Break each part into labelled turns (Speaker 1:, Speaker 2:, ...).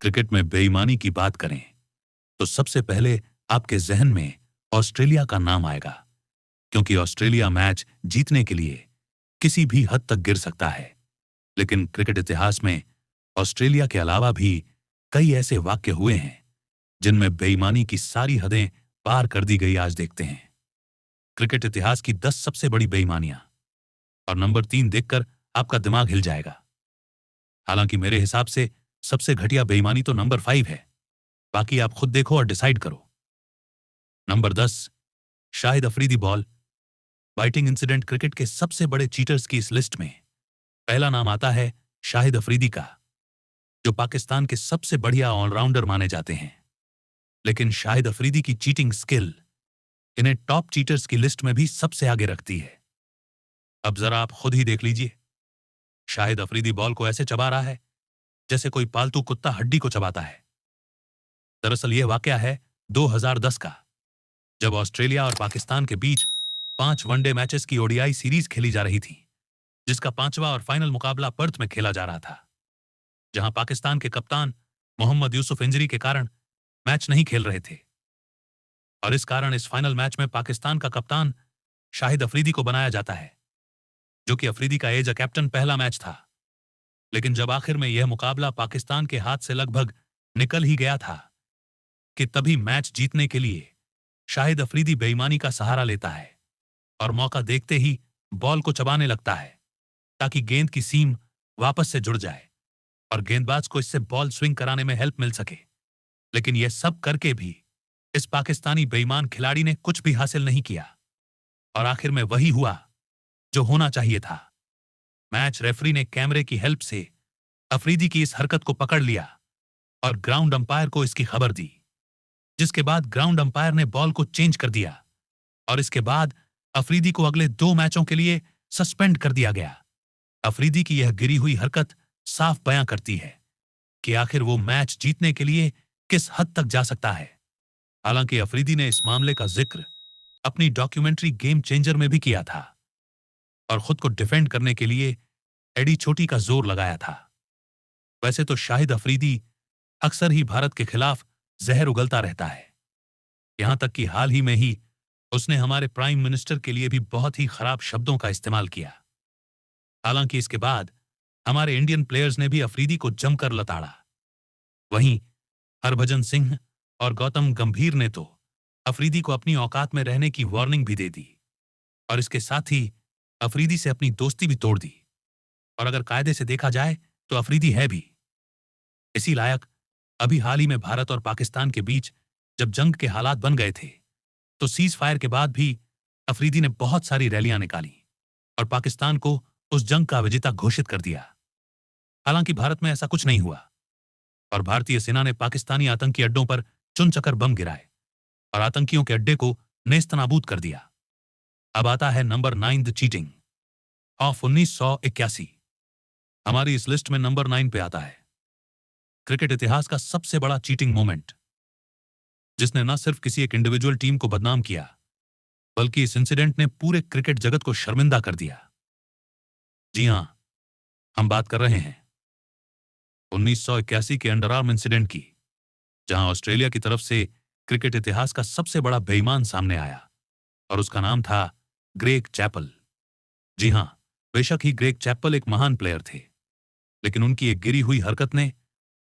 Speaker 1: Cricket में बेईमानी की बात करें तो सबसे पहले आपके जहन में ऑस्ट्रेलिया का नाम आएगा, क्योंकि ऑस्ट्रेलिया मैच जीतने के लिए किसी भी हद तक गिर सकता है। लेकिन क्रिकेट इतिहास में ऑस्ट्रेलिया के अलावा भी कई ऐसे वाक्य हुए हैं जिनमें बेईमानी की सारी हदें पार कर दी गई। आज देखते हैं क्रिकेट इतिहास की 10 सबसे बड़ी बेईमानियां, और नंबर 3 देखकर आपका दिमाग हिल जाएगा। हालांकि मेरे हिसाब से सबसे घटिया बेईमानी तो नंबर 5 है, बाकी आप खुद देखो और डिसाइड करो। Number 10, Shahid Afridi ball biting incident. Cricket के सबसे बड़े चीटर्स की इस लिस्ट में पहला नाम आता है शाहिद अफरीदी का, जो पाकिस्तान के सबसे बढ़िया ऑलराउंडर माने जाते हैं। लेकिन शाहिद अफरीदी की चीटिंग स्किल इन्हें टॉप चीटर्स की लिस्ट में भी सबसे आगे रखती है। अब जरा आप खुद ही देख लीजिए, शाहिद अफरीदी बॉल को ऐसे चबा रहा है जैसे कोई पालतू कुत्ता हड्डी को चबाता है। दरअसल यह वाकया है 2010 का, जब ऑस्ट्रेलिया और पाकिस्तान के बीच 5 वनडे मैचेस की ओडीआई सीरीज खेली जा रही थी, जिसका 5वां और फाइनल मुकाबला पर्थ में खेला जा रहा था, जहां पाकिस्तान के कप्तान मोहम्मद यूसुफ इंजरी के कारण मैच नहीं खेल रहे थे। और इस कारण इस फाइनल मैच में पाकिस्तान का कप्तान शाहिद अफरीदी को बनाया जाता है, जो कि अफरीदी का एज अ कैप्टन पहला मैच था। लेकिन जब आखिर में यह मुकाबला पाकिस्तान के हाथ से लगभग निकल ही गया था कि तभी मैच जीतने के लिए शाहिद अफरीदी बेईमानी का सहारा लेता है और मौका देखते ही बॉल को चबाने लगता है ताकि गेंद की सीम वापस से जुड़ जाए और गेंदबाज को इससे बॉल स्विंग कराने में हेल्प मिल सके। लेकिन यह सब करके भी इस पाकिस्तानी बेईमान खिलाड़ी ने कुछ भी हासिल नहीं किया, और आखिर में वही हुआ जो होना चाहिए था। मैच रेफरी ने कैमरे की हेल्प से अफरीदी की इस हरकत को पकड़ लिया और ग्राउंड अंपायर को इसकी खबर दी, जिसके बाद ग्राउंड अंपायर ने बॉल को चेंज कर दिया और इसके बाद अफरीदी को अगले 2 मैचों के लिए सस्पेंड कर दिया गया। अफरीदी की यह गिरी हुई हरकत साफ बयां करती है कि आखिर वो मैच जीतने के लिए किस हद तक जा सकता है। हालांकि अफरीदी ने इस मामले का जिक्र अपनी डॉक्यूमेंट्री गेम चेंजर में भी किया था और खुद को डिफेंड करने के लिए एडी चोटी का जोर लगाया था। वैसे तो शाहिद अफरीदी अक्सर ही भारत के खिलाफ जहर उगलता रहता है, यहां तक कि हाल ही में ही उसने हमारे प्राइम मिनिस्टर के लिए भी बहुत ही खराब शब्दों का इस्तेमाल किया। हालांकि इसके बाद हमारे इंडियन प्लेयर्स ने भी अफरीदी को जमकर लताड़ा। वहीं हरभजन सिंह और गौतम गंभीर ने तो अफरीदी को अपनी औकात में रहने की वार्निंग भी दे दी और इसके साथ ही अफरीदी से अपनी दोस्ती भी तोड़ दी। और अगर कायदे से देखा जाए तो अफरीदी है भी इसी लायक। अभी हाल ही में भारत और पाकिस्तान के बीच जब जंग के हालात बन गए थे, तो सीज फायर के बाद भी अफरीदी ने बहुत सारी रैलियां निकाली और पाकिस्तान को उस जंग का विजेता घोषित कर दिया। हालांकि भारत में ऐसा कुछ नहीं हुआ और भारतीय सेना ने पाकिस्तानी आतंकी अड्डों पर चुनचक्कर बम गिराए और आतंकियों के अड्डे को नेस्तनाबूद कर दिया। अब आता है नंबर 9, द चीटिंग ऑफ 1981। हमारी इस लिस्ट में नंबर 9 पे आता है क्रिकेट इतिहास का सबसे बड़ा चीटिंग मोमेंट, जिसने न सिर्फ किसी एक इंडिविजुअल टीम को बदनाम किया, बल्कि इस इंसिडेंट ने पूरे क्रिकेट जगत को शर्मिंदा कर दिया। जी हां, हम बात कर रहे हैं 1981 के अंडरआर्म इंसिडेंट की, जहां ऑस्ट्रेलिया की तरफ से क्रिकेट इतिहास का सबसे बड़ा बेईमान सामने आया और उसका नाम था ग्रेग चैपल। जी हां, बेशक ही ग्रेग चैपल एक महान प्लेयर थे, लेकिन उनकी एक गिरी हुई हरकत ने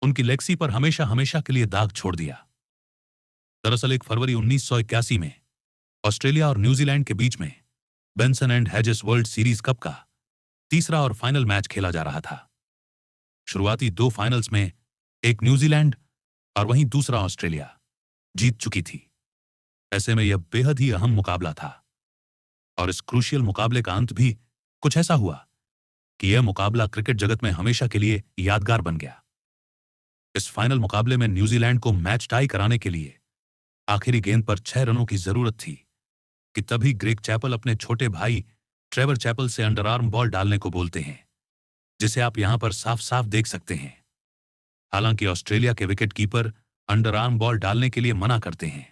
Speaker 1: उनकी लेगसी पर हमेशा हमेशा के लिए दाग छोड़ दिया। दरअसल 1 फरवरी 1981 में ऑस्ट्रेलिया और न्यूजीलैंड के बीच में Benson and hedges world series cup का तीसरा और फाइनल मैच खेला जा रहा था। शुरुआती 2 फाइनल्स में एक न्यूजीलैंड और वहीं दूसरा ऑस्ट्रेलिया जीत चुकी थी। ऐसे में यह बेहद ही अहम मुकाबला था और इस क्रूशियल मुकाबले का अंत भी कुछ ऐसा हुआ कि यह मुकाबला क्रिकेट जगत में हमेशा के लिए यादगार बन गया। इस फाइनल मुकाबले में न्यूजीलैंड को मैच टाई कराने के लिए आखिरी गेंद पर 6 रनों की जरूरत थी कि तभी ग्रेग चैपल अपने छोटे भाई ट्रेवर चैपल से अंडरआर्म बॉल डालने को बोलते हैं, जिसे आप यहां पर साफ साफ देख सकते हैं। हालांकि ऑस्ट्रेलिया के विकेट कीपर अंडरआर्म बॉल डालने के लिए मना करते हैं,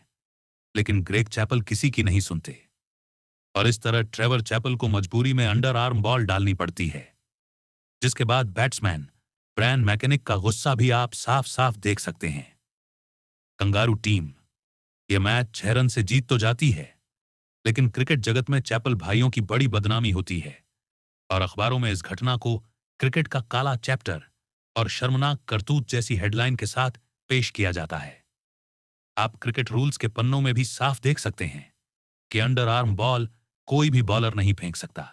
Speaker 1: लेकिन ग्रेग चैपल किसी की नहीं सुनते और इस तरह ट्रेवर चैपल को मजबूरी में अंडरआर्म बॉल डालनी पड़ती है, जिसके बाद बैट्समैन ब्रैन मैकेनिक का गुस्सा भी आप साफ साफ देख सकते हैं। कंगारू टीम यह मैच 6 रन से जीत तो जाती है, लेकिन क्रिकेट जगत में चैपल भाइयों की बड़ी बदनामी होती है और अखबारों में इस घटना को क्रिकेट का काला चैप्टर और शर्मनाक करतूत जैसी हेडलाइन के साथ पेश किया जाता है। आप क्रिकेट रूल्स के पन्नों में भी साफ देख सकते हैं कि अंडर आर्म बॉल कोई भी बॉलर नहीं फेंक सकता।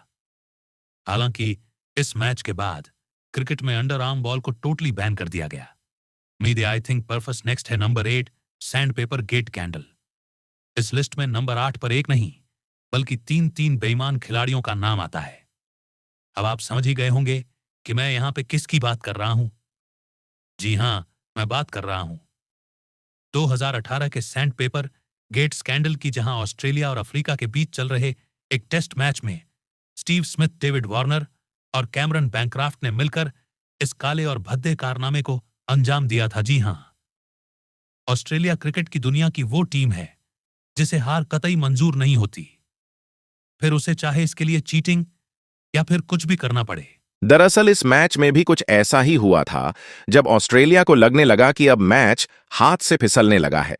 Speaker 1: हालांकि इस मैच के बाद क्रिकेट में अंडर आर्म बॉल को टोटली बैन कर दिया गया। Media I think purpose next है number 8 sand paper get candle. इस लिस्ट में नंबर 8 पर एक नहीं बल्कि 3 बेईमान खिलाड़ियों का नाम आता है। अब आप समझ ही गए होंगे कि मैं यहां पे किसकी बात कर रहा हूं। जी हां, मैं बात कर रहा हूं 2018 के सैंड पेपर गेट स्कैंडल की, जहां ऑस्ट्रेलिया और अफ्रीका के बीच चल रहे एक टेस्ट मैच में स्टीव स्मिथ, डेविड वार्नर और कैमरन बैंक्राफ्ट ने मिलकर इस काले और भद्दे कारनामे को अंजाम दिया था। जी हां, ऑस्ट्रेलिया क्रिकेट की दुनिया की वो टीम है जिसे हार कतई मंजूर नहीं होती, फिर उसे चाहे इसके लिए चीटिंग या फिर कुछ भी करना पड़े।
Speaker 2: दरअसल इस मैच में भी कुछ ऐसा ही हुआ था। जब ऑस्ट्रेलिया को लगने लगा कि अब मैच हाथ से फिसलने लगा है,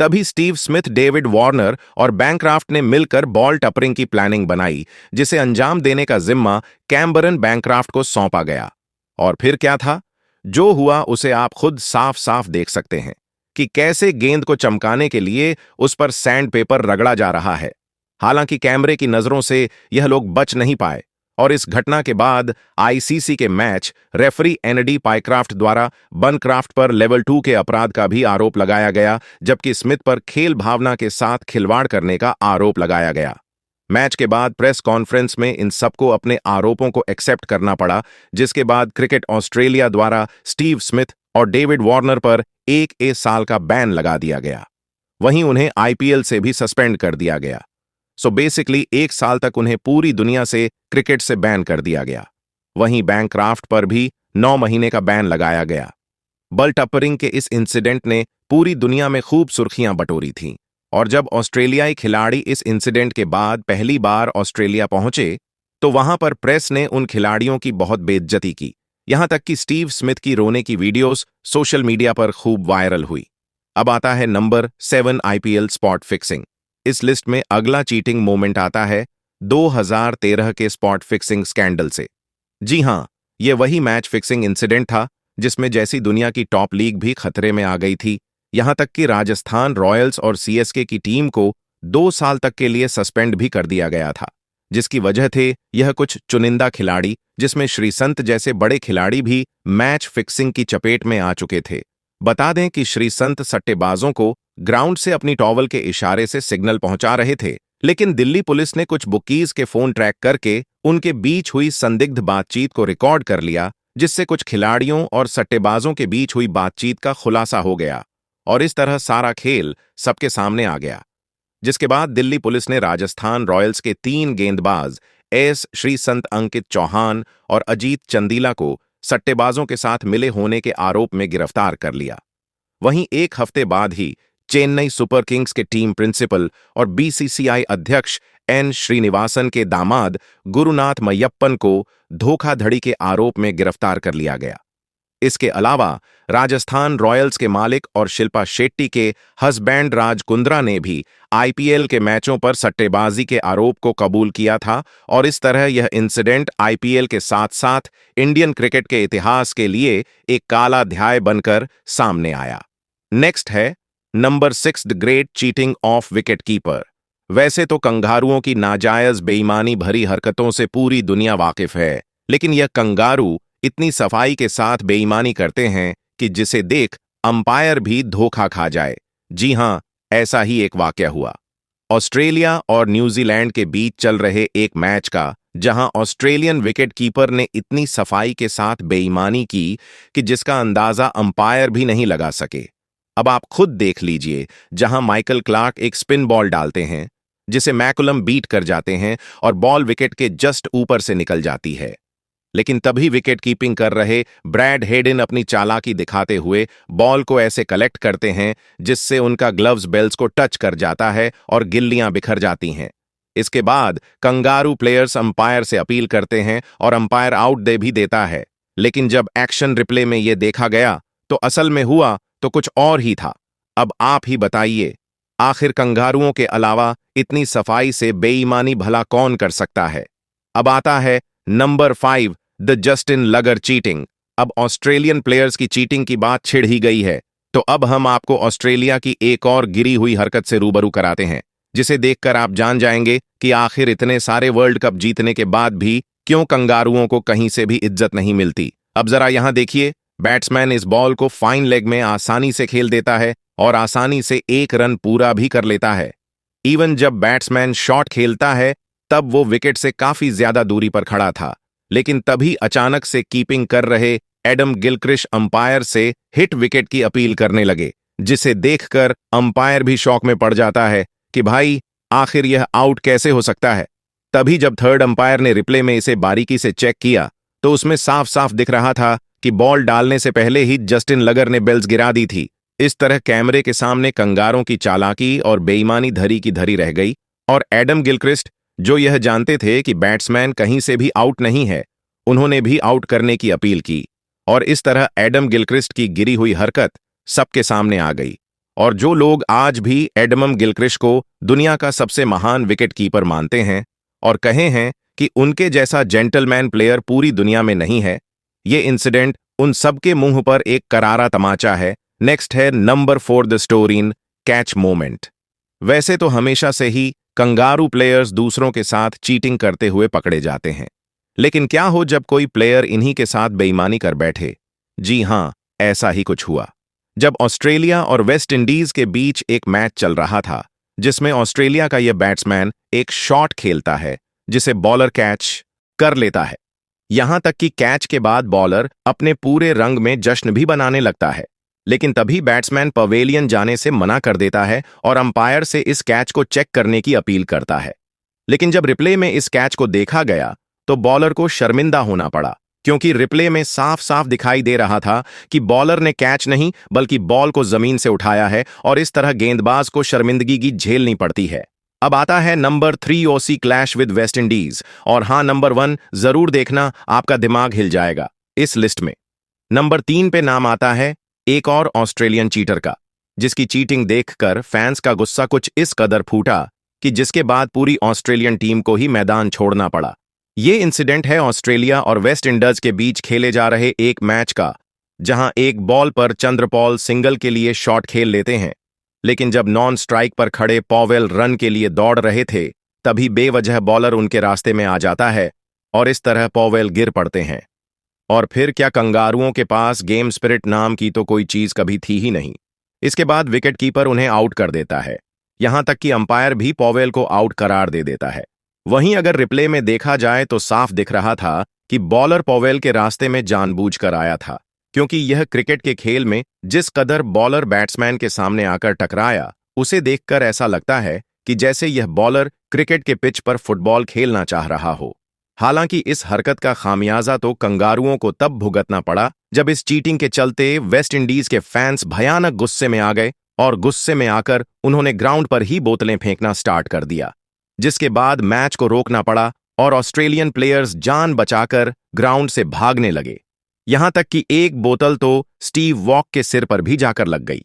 Speaker 2: तभी स्टीव स्मिथ, डेविड वार्नर और बैंक्राफ्ट ने मिलकर बॉल टपरिंग की प्लानिंग बनाई, जिसे अंजाम देने का जिम्मा कैमरन बैंक्राफ्ट को सौंपा गया। और फिर क्या था? जो हुआ उसे आप खुद साफ साफ देख सकते हैं कि कैसे गेंद को चमकाने के लिए उस पर सैंड पेपर रगड़ा जा रहा है। हालांकि कैमरे की नजरों से यह लोग बच नहीं पाए और इस घटना के बाद आईसीसी के मैच रेफरी एनडी पाइक्राफ्ट द्वारा बनक्राफ्ट पर लेवल 2 के अपराध का भी आरोप लगाया गया, जबकि स्मिथ पर खेल भावना के साथ खिलवाड़ करने का आरोप लगाया गया। मैच के बाद प्रेस कॉन्फ्रेंस में इन सबको अपने आरोपों को एक्सेप्ट करना पड़ा, जिसके बाद क्रिकेट ऑस्ट्रेलिया द्वारा स्टीव स्मिथ और डेविड वार्नर पर 1 साल का बैन लगा दिया गया। वहीं उन्हें आईपीएल से भी सस्पेंड कर दिया गया। सो बेसिकली 1 साल तक उन्हें पूरी दुनिया से क्रिकेट से बैन कर दिया गया। वहीं बैंक्राफ्ट पर भी 9 महीने का बैन लगाया गया। बॉल टपरिंग के इस इंसिडेंट ने पूरी दुनिया में खूब सुर्खियां बटोरी थीं, और जब ऑस्ट्रेलियाई खिलाड़ी इस इंसिडेंट के बाद पहली बार ऑस्ट्रेलिया पहुंचे तो वहां पर प्रेस ने उन खिलाड़ियों की बहुत बेइज्जती की। यहां तक कि स्टीव स्मिथ की रोने की वीडियोस सोशल मीडिया पर खूब वायरल हुई। अब आता है नंबर 7 आईपीएल स्पॉट फिक्सिंग। इस लिस्ट में अगला चीटिंग मोमेंट आता है 2013 के स्पॉट फिक्सिंग स्कैंडल से। जी हां, यह वही मैच फिक्सिंग इंसिडेंट था जिसमें जैसी दुनिया की टॉप लीग भी खतरे में आ गई थी। यहां तक कि राजस्थान रॉयल्स और सीएसके की टीम को 2 साल तक के लिए सस्पेंड भी कर दिया गया था, जिसकी वजह थे यह कुछ चुनिंदा खिलाड़ी, जिसमें श्रीसंत जैसे बड़े खिलाड़ी भी मैच फिक्सिंग की चपेट में आ चुके थे। बता दें कि श्रीसंत सट्टेबाजों को ग्राउंड से अपनी टॉवल के इशारे से सिग्नल पहुंचा रहे थे, लेकिन दिल्ली पुलिस ने कुछ बुकीज के फोन ट्रैक करके उनके बीच हुई संदिग्ध बातचीत को रिकॉर्ड कर लिया, जिससे कुछ खिलाड़ियों और सट्टेबाजों के बीच हुई बातचीत का खुलासा हो गया और इस तरह सारा खेल सबके सामने आ गया। जिसके बाद दिल्ली पुलिस ने राजस्थान रॉयल्स के 3 गेंदबाज एस श्रीसंत, अंकित चौहान और अजीत चंदीला को सट्टेबाजों के साथ मिले होने के आरोप में गिरफ्तार कर लिया। वहीं 1 हफ्ते बाद ही चेन्नई सुपर किंग्स के टीम प्रिंसिपल और बीसीसीआई अध्यक्ष एन श्रीनिवासन के दामाद गुरुनाथ मय्यप्पन को धोखाधड़ी के आरोप में गिरफ्तार कर लिया गया। इसके अलावा राजस्थान रॉयल्स के मालिक और शिल्पा शेट्टी के हस्बैंड राज कुंद्रा ने भी आईपीएल के मैचों पर सट्टेबाजी के आरोप को कबूल किया था, और इस तरह यह इंसिडेंट आईपीएल के साथ साथ इंडियन क्रिकेट के इतिहास के लिए एक काला अध्याय बनकर सामने आया। नेक्स्ट है number 6 the great cheating of wicket keeper. वैसे तो कंगारुओं की नाजायज बेईमानी भरी हरकतों से पूरी दुनिया वाकिफ है, लेकिन यह कंगारू इतनी सफाई के साथ बेईमानी करते हैं कि जिसे देख अंपायर भी धोखा खा जाए। जी हां, ऐसा ही एक वाकया हुआ ऑस्ट्रेलिया और न्यूजीलैंड के बीच चल रहे एक मैच का, जहां ऑस्ट्रेलियन विकेट कीपर ने इतनी सफाई के साथ बेईमानी की कि जिसका अंदाजा अंपायर भी नहीं लगा सके। अब आप खुद देख लीजिए, जहां माइकल क्लार्क एक स्पिन बॉल डालते हैं जिसे मैकुलम बीट कर जाते हैं और बॉल विकेट के जस्ट ऊपर से निकल जाती है, लेकिन तभी विकेट कीपिंग कर रहे ब्रैड हेडन अपनी चालाकी दिखाते हुए बॉल को ऐसे कलेक्ट करते हैं जिससे उनका ग्लव्स बेल्स को टच कर जाता है और गिल्लियां बिखर जाती हैं। इसके बाद कंगारू प्लेयर्स अंपायर से अपील करते हैं और अंपायर आउट दे भी देता है, लेकिन जब एक्शन रिप्ले में ये देखा गया तो असल में हुआ तो कुछ और ही था। अब आप ही बताइए, आखिर कंगारुओं के अलावा इतनी सफाई से बेईमानी भला कौन कर सकता है? अब आता है नंबर 5, द जस्टिन लगर चीटिंग। अब ऑस्ट्रेलियन प्लेयर्स की चीटिंग की बात छिड़ ही गई है, तो अब हम आपको ऑस्ट्रेलिया की एक और गिरी हुई हरकत से रूबरू कराते हैं, जिसे देखकर आप जान जाएंगे कि आखिर इतने सारे वर्ल्ड कप जीतने के बाद भी क्यों कंगारुओं को कहीं से भी इज्जत नहीं मिलती। अब जरा यहां देखिए, बैट्समैन इस बॉल को फाइन लेग में आसानी से खेल देता है और आसानी से 1 रन पूरा भी कर लेता है। इवन जब बैट्समैन शॉट खेलता है तब वो विकेट से काफी ज्यादा दूरी पर खड़ा था, लेकिन तभी अचानक से कीपिंग कर रहे एडम गिलक्रिस्ट अंपायर से हिट विकेट की अपील करने लगे, जिसे देखकर अंपायर भी शॉक में पड़ जाता है कि भाई आखिर यह आउट कैसे हो सकता है। तभी जब थर्ड अंपायर ने रिप्ले में इसे बारीकी से चेक किया तो उसमें साफ साफ दिख रहा था कि बॉल डालने से पहले ही जस्टिन लगर ने बेल्स गिरा दी थी। इस तरह कैमरे के सामने कंगारों की चालाकी और बेईमानी धरी की धरी रह गई, और एडम गिलक्रिस्ट, जो यह जानते थे कि बैट्समैन कहीं से भी आउट नहीं है, उन्होंने भी आउट करने की अपील की। और इस तरह एडम गिलक्रिस्ट की गिरी हुई हरकत सबके सामने आ गई। और जो लोग आज भी एडम गिलक्रिस्ट को दुनिया का सबसे महान विकेट कीपर मानते हैं और कहे हैं कि उनके जैसा जेंटलमैन प्लेयर पूरी दुनिया में नहीं है, ये इंसिडेंट उन सबके मुंह पर एक करारा तमाचा है। नेक्स्ट है नंबर 4, द स्टोरीन कैच मोमेंट। वैसे तो हमेशा से ही कंगारू प्लेयर्स दूसरों के साथ चीटिंग करते हुए पकड़े जाते हैं, लेकिन क्या हो जब कोई प्लेयर इन्हीं के साथ बेईमानी कर बैठे? जी हां, ऐसा ही कुछ हुआ। जब ऑस्ट्रेलिया और वेस्ट इंडीज के बीच एक मैच चल रहा था, जिसमें ऑस्ट्रेलिया का यह बैट्समैन एक शॉट खेलता है जिसे बॉलर कैच कर लेता है। यहां तक कि कैच के बाद बॉलर अपने पूरे रंग में जश्न भी बनाने लगता है, लेकिन तभी बैट्समैन पवेलियन जाने से मना कर देता है और अंपायर से इस कैच को चेक करने की अपील करता है। लेकिन जब रिप्ले में इस कैच को देखा गया तो बॉलर को शर्मिंदा होना पड़ा, क्योंकि रिप्ले में साफ साफ दिखाई दे रहा था कि बॉलर ने कैच नहीं बल्कि बॉल को जमीन से उठाया है, और इस तरह गेंदबाज को शर्मिंदगी की झेलनी पड़ती है। अब आता है number 3, OC clash with West Indies. और हां, नंबर 1 जरूर देखना, आपका दिमाग हिल जाएगा इस लिस्ट में। नंबर 3 पे नाम आता है एक और ऑस्ट्रेलियन चीटर का, जिसकी चीटिंग देखकर फैंस का गुस्सा कुछ इस कदर फूटा कि जिसके बाद पूरी ऑस्ट्रेलियन टीम को ही मैदान छोड़ना पड़ा। ये इंसिडेंट है ऑस्ट्रेलिया और वेस्ट इंडीज के बीच खेले जा रहे एक मैच का, जहां एक बॉल पर चंद्रपॉल सिंगल के लिए शॉट खेल लेते हैं, लेकिन जब नॉन स्ट्राइक पर खड़े पॉवेल रन के लिए दौड़ रहे थे, तभी बेवजह बॉलर उनके रास्ते में आ जाता है और इस तरह पॉवेल गिर पड़ते हैं। और फिर क्या कंगारुओं के पास गेम स्पिरिट नाम की तो कोई चीज कभी थी ही नहीं। इसके बाद विकेट कीपर उन्हें आउट कर देता है, यहां तक कि अंपायर भी पॉवेल को आउट करार दे देता है। वहीं अगर रिप्ले में देखा जाए तो साफ दिख रहा था कि बॉलर पॉवेल के रास्ते में जानबूझकर आया था, क्योंकि यह क्रिकेट के खेल में जिस कदर बॉलर बैट्समैन के सामने आकर टकराया, उसे देखकर ऐसा लगता है कि जैसे यह बॉलर क्रिकेट के पिच पर फुटबॉल खेलना चाह रहा हो। हालांकि इस हरकत का खामियाजा तो कंगारुओं को तब भुगतना पड़ा जब इस चीटिंग के चलते वेस्ट इंडीज के फैंस भयानक गुस्से में आ गए, और गुस्से में आकर उन्होंने ग्राउंड पर ही बोतलें फेंकना स्टार्ट कर दिया, जिसके बाद मैच को रोकना पड़ा और ऑस्ट्रेलियन प्लेयर्स जान बचाकर ग्राउंड से भागने लगे। यहां तक कि एक बोतल तो स्टीव वॉक के सिर पर भी जाकर लग गई।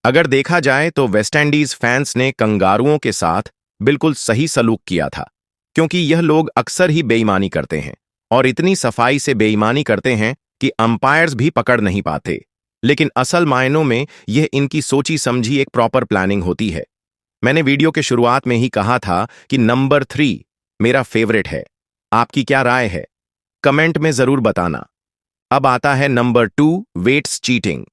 Speaker 2: अगर देखा जाए तो वेस्ट इंडीज फैंस ने कंगारुओं के साथ बिल्कुल सही सलूक किया था, क्योंकि यह लोग अक्सर ही बेईमानी करते हैं और इतनी सफाई से बेईमानी करते हैं कि अंपायर्स भी पकड़ नहीं पाते। लेकिन असल मायनों में यह इनकी सोची समझी एक प्रॉपर प्लानिंग होती है। मैंने वीडियो के शुरुआत में ही कहा था कि नंबर 3 मेरा फेवरेट है। आपकी क्या राय है? कमेंट में जरूर बताना। अब आता है नंबर 2, वेट्स चीटिंग।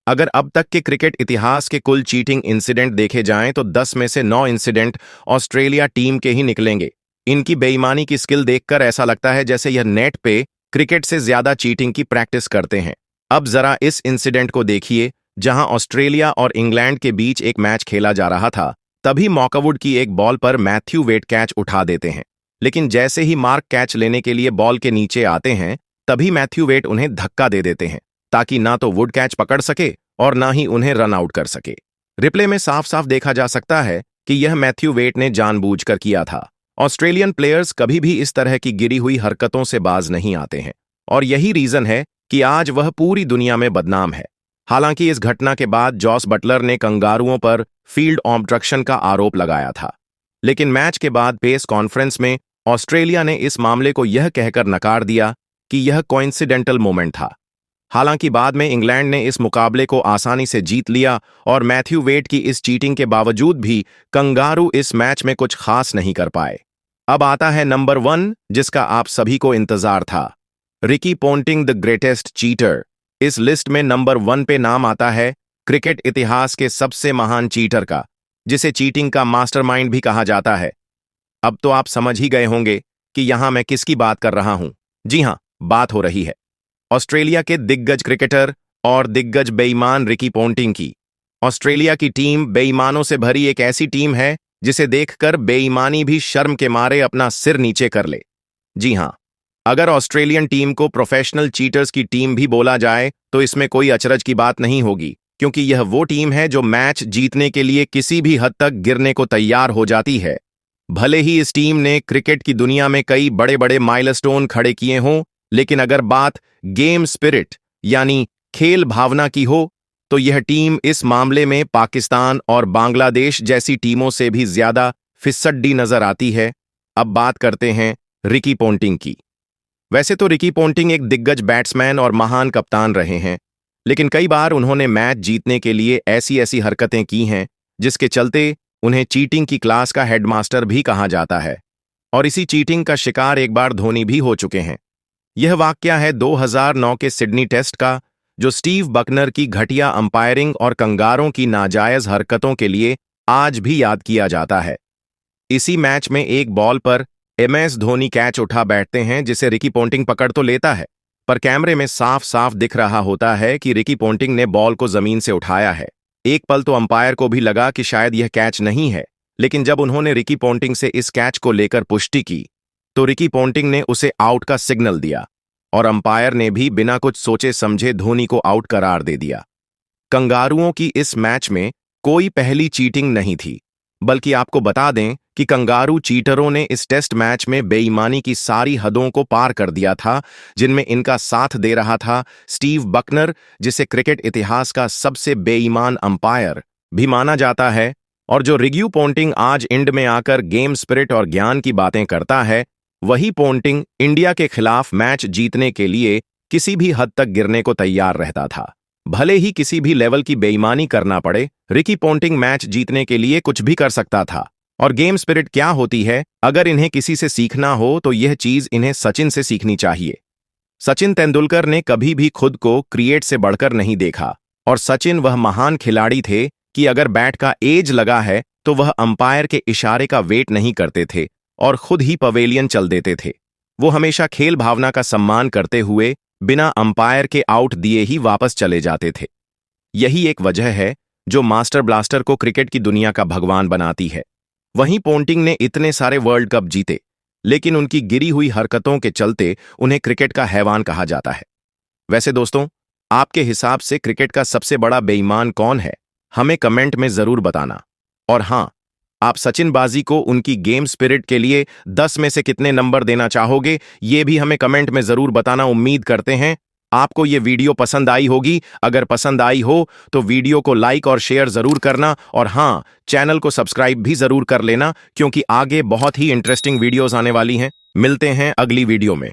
Speaker 2: अगर अब तक के क्रिकेट इतिहास के कुल चीटिंग इंसिडेंट देखे जाएं तो 10 में से 9 इंसिडेंट ऑस्ट्रेलिया टीम के ही निकलेंगे। इनकी बेईमानी की स्किल देखकर ऐसा लगता है जैसे यह नेट पे क्रिकेट से ज्यादा चीटिंग की प्रैक्टिस करते हैं। अब जरा इस इंसिडेंट को देखिए, जहां ऑस्ट्रेलिया और इंग्लैंड के बीच एक मैच खेला जा रहा था। तभी मॉकवुड की एक बॉल पर मैथ्यू वेट कैच उठा देते हैं, लेकिन जैसे ही मार्क कैच लेने के लिए बॉल के नीचे आते हैं, तभी मैथ्यू वेट उन्हें धक्का दे देते हैं, ताकि ना तो वुड कैच पकड़ सके और ना ही उन्हें रन आउट कर सके। रिप्ले में साफ साफ देखा जा सकता है कि यह मैथ्यू वेट ने जानबूझकर किया था। ऑस्ट्रेलियन प्लेयर्स कभी भी इस तरह की गिरी हुई हरकतों से बाज नहीं आते हैं, और यही रीजन है कि आज वह पूरी दुनिया में बदनाम है। हालांकि इस घटना के बाद जॉस बटलर ने कंगारुओं पर फील्ड ऑब्स्ट्रक्शन का आरोप लगाया था, लेकिन मैच के बाद प्रेस कॉन्फ्रेंस में ऑस्ट्रेलिया ने इस मामले को यह कहकर नकार दिया कि यह कोइंसिडेंटल मोमेंट था। हालांकि बाद में इंग्लैंड ने इस मुकाबले को आसानी से जीत लिया और मैथ्यू वेड की इस चीटिंग के बावजूद भी कंगारू इस मैच में कुछ खास नहीं कर पाए। अब आता है नंबर 1, जिसका आप सभी को इंतजार था, Ricky Ponting the greatest cheater. इस लिस्ट में नंबर 1 पे नाम आता है क्रिकेट इतिहास के सबसे महान चीटर का, जिसे चीटिंग का मास्टरमाइंड भी कहा जाता है। अब तो आप समझ ही गए होंगे कि यहां मैं किसकी बात कर रहा हूं। जी हां, बात हो रही है ऑस्ट्रेलिया के दिग्गज क्रिकेटर और दिग्गज बेईमान रिकी पोंटिंग की। ऑस्ट्रेलिया की टीम बेईमानों से भरी एक ऐसी टीम है जिसे देखकर बेईमानी भी शर्म के मारे अपना सिर नीचे कर ले। जी हां, अगर ऑस्ट्रेलियन टीम को प्रोफेशनल चीटर्स की टीम भी बोला जाए तो इसमें कोई अचरज की बात नहीं होगी, क्योंकि यह वो टीम है जो मैच जीतने के लिए किसी भी हद तक गिरने को तैयार हो जाती है। भले ही इस टीम ने क्रिकेट की दुनिया में कई बड़े बड़े माइलस्टोन खड़े किए हों, लेकिन अगर बात गेम स्पिरिट यानी खेल भावना की हो तो यह टीम इस मामले में पाकिस्तान और बांग्लादेश जैसी टीमों से भी ज्यादा फिसड्डी नजर आती है। अब बात करते हैं रिकी पोंटिंग की। वैसे तो रिकी पोंटिंग एक दिग्गज बैट्समैन और महान कप्तान रहे हैं, लेकिन कई बार उन्होंने मैच जीतने के लिए ऐसी ऐसी हरकतें की हैं जिसके चलते उन्हें चीटिंग की क्लास का हेडमास्टर भी कहा जाता है। और इसी चीटिंग का शिकार एक बार धोनी भी हो चुके हैं। यह वाकया है 2009 के सिडनी टेस्ट का, जो स्टीव बकनर की घटिया अंपायरिंग और कंगारों की नाजायज हरकतों के लिए आज भी याद किया जाता है। इसी मैच में एक बॉल पर MS धोनी कैच उठा बैठते हैं, जिसे रिकी पोंटिंग पकड़ तो लेता है, पर कैमरे में साफ साफ दिख रहा होता है कि रिकी पोंटिंग ने बॉल को जमीन से उठाया है। एक पल तो अंपायर को भी लगा कि शायद यह कैच नहीं है, लेकिन जब उन्होंने रिकी पोंटिंग से इस कैच को लेकर पुष्टि की तो रिकी पोंटिंग ने उसे आउट का सिग्नल दिया और अंपायर ने भी बिना कुछ सोचे समझे धोनी को आउट करार दे दिया। कंगारुओं की इस मैच में कोई पहली चीटिंग नहीं थी, बल्कि आपको बता दें कि कंगारू चीटरों ने इस टेस्ट मैच में बेईमानी की सारी हदों को पार कर दिया था, जिनमें इनका साथ दे रहा था स्टीव बकनर, जिसे क्रिकेट इतिहास का सबसे बेईमान अंपायर भी माना जाता है, और जो रिकी पोंटिंग आज इंड में आकर गेम स्पिरिट और ज्ञान की बातें करता है, वही पोंटिंग इंडिया के खिलाफ मैच जीतने के लिए किसी भी हद तक गिरने को तैयार रहता था। भले ही किसी भी लेवल की बेईमानी करना पड़े, रिकी पोंटिंग मैच जीतने के लिए कुछ भी कर सकता था। और गेम स्पिरिट क्या होती है, अगर इन्हें किसी से सीखना हो तो यह चीज इन्हें सचिन से सीखनी चाहिए। सचिन तेंदुलकर ने कभी भी खुद को क्रिएट से बढ़कर नहीं देखा, और सचिन वह महान खिलाड़ी थे कि अगर बैट का एज लगा है तो वह अंपायर के इशारे का वेट नहीं करते थे और खुद ही पवेलियन चल देते थे। वो हमेशा खेल भावना का सम्मान करते हुए बिना अंपायर के आउट दिए ही वापस चले जाते थे। यही एक वजह है जो मास्टर ब्लास्टर को क्रिकेट की दुनिया का भगवान बनाती है। वहीं पोंटिंग ने इतने सारे वर्ल्ड कप जीते, लेकिन उनकी गिरी हुई हरकतों के चलते उन्हें क्रिकेट का हैवान कहा जाता है। वैसे दोस्तों, आपके हिसाब से क्रिकेट का सबसे बड़ा बेईमान कौन है? हमें कमेंट में जरूर बताना। और हां, आप सचिन बाजी को उनकी गेम स्पिरिट के लिए 10 में से कितने नंबर देना चाहोगे, ये भी हमें कमेंट में जरूर बताना। उम्मीद करते हैं आपको ये वीडियो पसंद आई होगी। अगर पसंद आई हो तो वीडियो को लाइक और शेयर जरूर करना, और हां, चैनल को सब्सक्राइब भी जरूर कर लेना, क्योंकि आगे बहुत ही इंटरेस्टिंग वीडियोस आने वाली हैं। मिलते हैं अगली वीडियो में।